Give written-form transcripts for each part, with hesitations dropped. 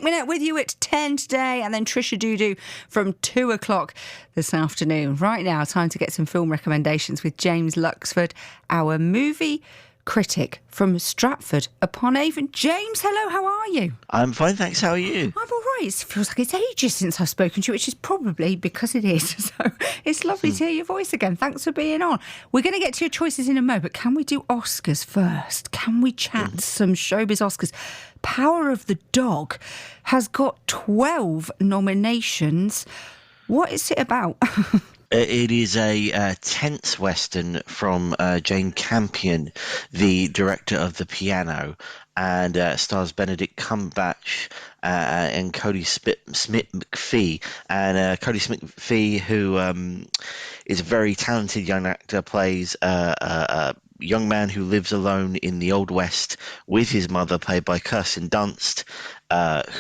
Nick Minette with you at 10 today, and then Trisha Doodoo from 2 o'clock this afternoon. Right now, time to get some film recommendations with James Luxford, our movie critic from Stratford upon Avon. James, hello, how are you? I'm fine, thanks. How are you? I'm all right. It feels like it's ages since I've spoken to you, which is probably because it is. So it's lovely to hear your voice again. Thanks for being on. We're going to get to your choices in a moment, but can we do Oscars first? Can we chat some showbiz Oscars? Power of the Dog has got 12 nominations. What is it about? It is a tense Western from Jane Campion, the director of The Piano, and stars Benedict Cumberbatch and Cody Smith-McPhee. And Cody Smith-McPhee, who is a very talented young actor, plays a young man who lives alone in the Old West with his mother, played by Kirsten Dunst,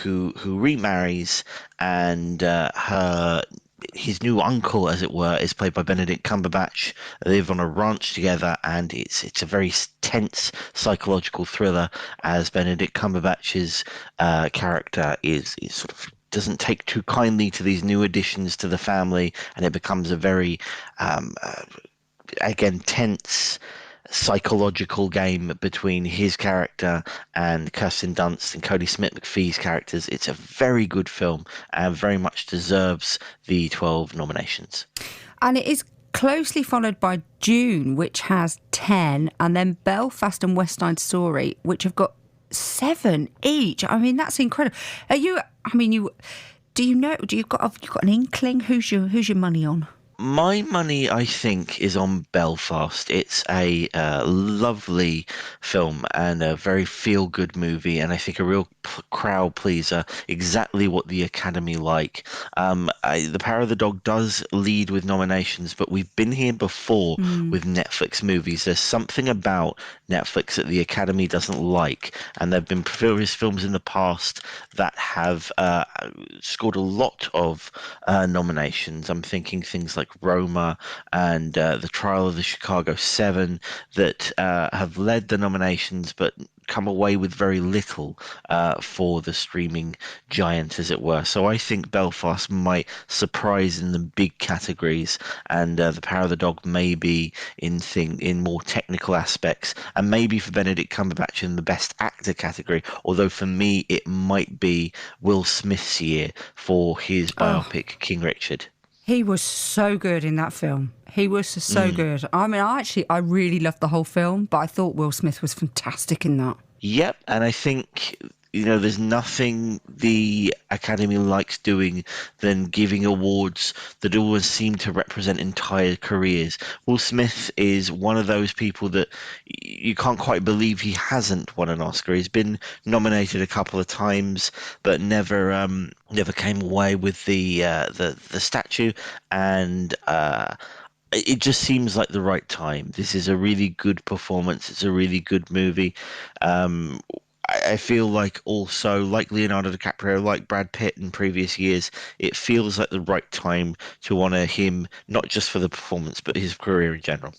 who remarries, and his new uncle, as it were, is played by Benedict Cumberbatch. They live on a ranch together, and it's a very tense psychological thriller, as Benedict Cumberbatch's character is sort of doesn't take too kindly to these new additions to the family, and it becomes a very again tense psychological game between his character and Kirsten Dunst and Cody Smith-McPhee's characters. It's a very good film and very much deserves the 12 nominations. And it is closely followed by Dune, which has 10, and then Belfast and West Side Story, which have got 7 each. I mean, that's incredible. Have you got an inkling who's your money on? My money, I think, is on Belfast. It's a lovely film and a very feel-good movie, and I think a real crowd pleaser, exactly what the Academy like. The Power of the Dog does lead with nominations, but we've been here before with Netflix movies. There's something about Netflix that the Academy doesn't like, and there have been various films in the past that have scored a lot of nominations. I'm thinking things like Roma and The Trial of the Chicago 7 that have led the nominations but come away with very little for the streaming giant, as it were. So I think Belfast might surprise in the big categories, and The Power of the Dog maybe in more technical aspects, and maybe for Benedict Cumberbatch in the Best Actor category, although for me it might be Will Smith's year for his biopic King Richard. He was so good in that film. He was so good. I mean, I really loved the whole film, but I thought Will Smith was fantastic in that. Yep, and I think, there's nothing the Academy likes doing than giving awards that always seem to represent entire careers. Will Smith is one of those people that you can't quite believe he hasn't won an Oscar. He's been nominated a couple of times, but never came away with the statue, and it just seems like the right time. This is a really good performance. It's a really good movie. I feel like also, like Leonardo DiCaprio, like Brad Pitt in previous years, it feels like the right time to honour him, not just for the performance, but his career in general.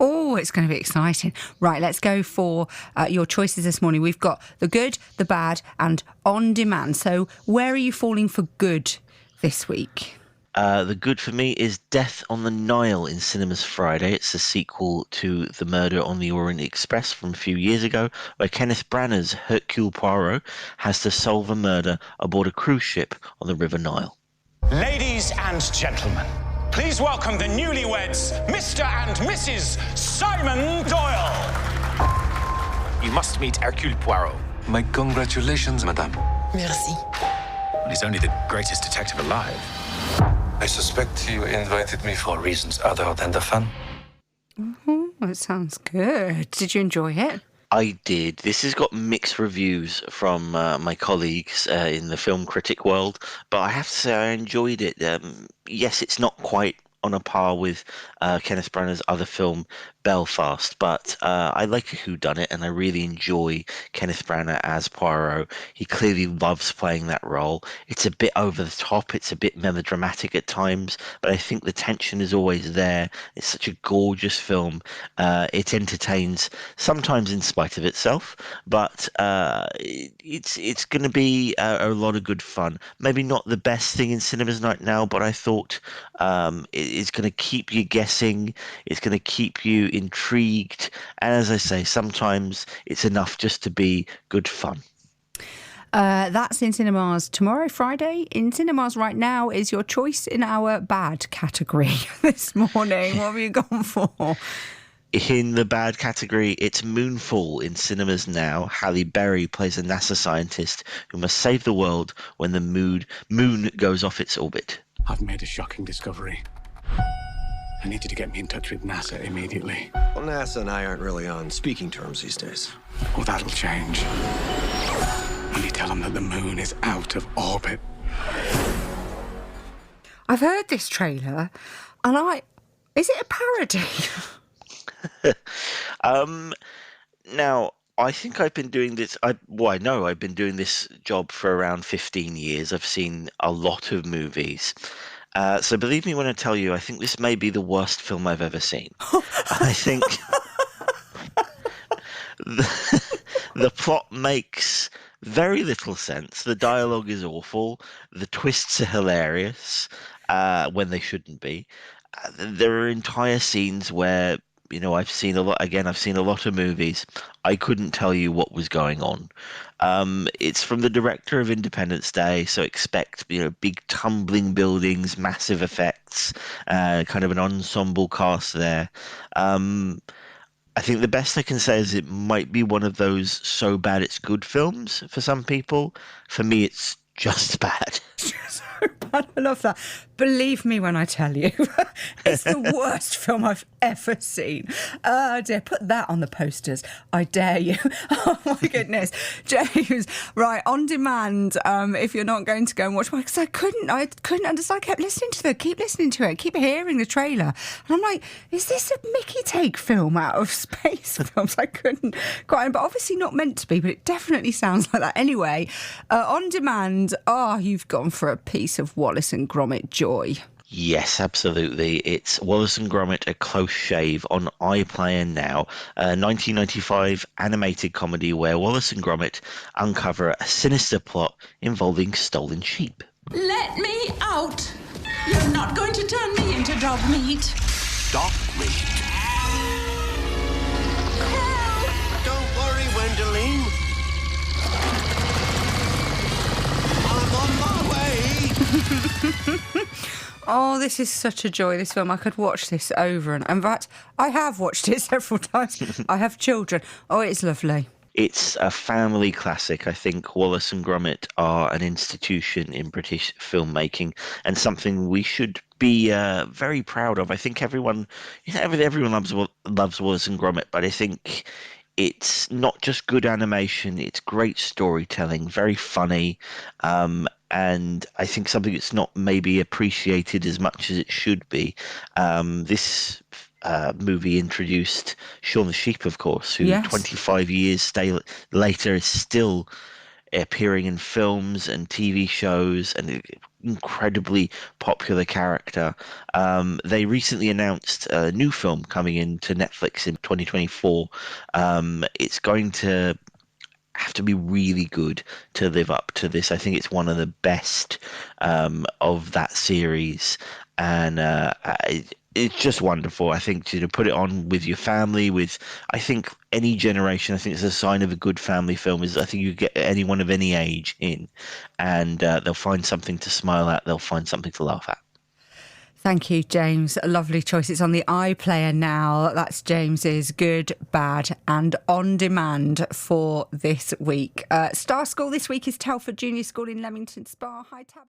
Oh, it's going to be exciting. Right, let's go for your choices this morning. We've got the good, the bad, and on demand. So where are you falling for good this week? The good for me is Death on the Nile in cinemas Friday. It's a sequel to The Murder on the Orient Express from a few years ago, where Kenneth Branagh's Hercule Poirot has to solve a murder aboard a cruise ship on the River Nile. Ladies and gentlemen, please welcome the newlyweds, Mr. and Mrs. Simon Doyle. You must meet Hercule Poirot. My congratulations, madame. Merci. He's only the greatest detective alive. I suspect you invited me for reasons other than the fun. Well, it sounds good. Did you enjoy it? I did. This has got mixed reviews from my colleagues in the film critic world, but I have to say I enjoyed it. Yes, it's not quite on a par with Kenneth Branagh's other film, Belfast, but I like a whodunit, and I really enjoy Kenneth Branagh as Poirot. He clearly loves playing that role. It's a bit over the top, it's a bit melodramatic at times, but I think the tension is always there. It's such a gorgeous film. It entertains, sometimes in spite of itself, but it's going to be a lot of good fun. Maybe not the best thing in cinemas right now, but I thought it's going to keep you guessing. It's going to keep you intrigued. And as I say, sometimes it's enough just to be good fun. That's in cinemas tomorrow, Friday. In cinemas right now is your choice in our bad category this morning. What have you gone for? In the bad category, it's Moonfall in cinemas now. Halle Berry plays a NASA scientist who must save the world when the moon goes off its orbit. I've made a shocking discovery. I need you to get me in touch with NASA immediately. Well, NASA and I aren't really on speaking terms these days. Oh, that'll change. When you tell them that the moon is out of orbit. I've heard this trailer, and is it a parody? Now, I think I've been doing this. I know I've been doing this job for around 15 years. I've seen a lot of movies. So believe me when I tell you, I think this may be the worst film I've ever seen. I think the plot makes very little sense. The dialogue is awful. The twists are hilarious when they shouldn't be. There are entire scenes where, I've seen a lot of movies. I couldn't tell you what was going on. It's from the director of Independence Day, so expect, big tumbling buildings, massive effects, kind of an ensemble cast there. I think the best I can say is it might be one of those so bad it's good films for some people. For me, it's just bad. So bad. I love that. Believe me when I tell you, it's the worst film I've ever seen. Dear, put that on the posters. I dare you. Oh my goodness. James, right, on demand, if you're not going to go and watch one, because I couldn't understand. I kept listening to keep listening to it, keep hearing the trailer. And I'm like, is this a Mickey take film out of space films? I couldn't quite, but obviously not meant to be, but it definitely sounds like that. Anyway, on demand, you've gone for a piece of Wallace and Gromit joy. Yes, absolutely. It's Wallace and Gromit: A Close Shave on iPlayer now, a 1995 animated comedy where Wallace and Gromit uncover a sinister plot involving stolen sheep. Let me out! You're not going to turn me into dog meat. Dog meat. Help! Don't worry, Wendeline. I'm on my way. Oh, this is such a joy, this film. I could watch this over and in fact, I have watched it several times. I have children. Oh, it's lovely. It's a family classic. I think Wallace and Gromit are an institution in British filmmaking and something we should be very proud of. I think everyone loves Wallace and Gromit, but I think it's not just good animation, it's great storytelling, very funny, and I think something that's not maybe appreciated as much as it should be. This movie introduced Shaun the Sheep, of course, who 25 years later is still appearing in films and TV shows, and an incredibly popular character. They recently announced a new film coming into Netflix in 2024. It's going to have to be really good to live up to this. I think it's one of the best of that series, and it's just wonderful. I think to put it on with your family, with I think any generation. I think it's a sign of a good family film. Is I think you get anyone of any age in, and they'll find something to smile at. They'll find something to laugh at. Thank you, James. A lovely choice. It's on the iPlayer now. That's James's Good, Bad and On Demand for this week. Star School this week is Telford Junior School in Leamington Spa. Hi, Tab.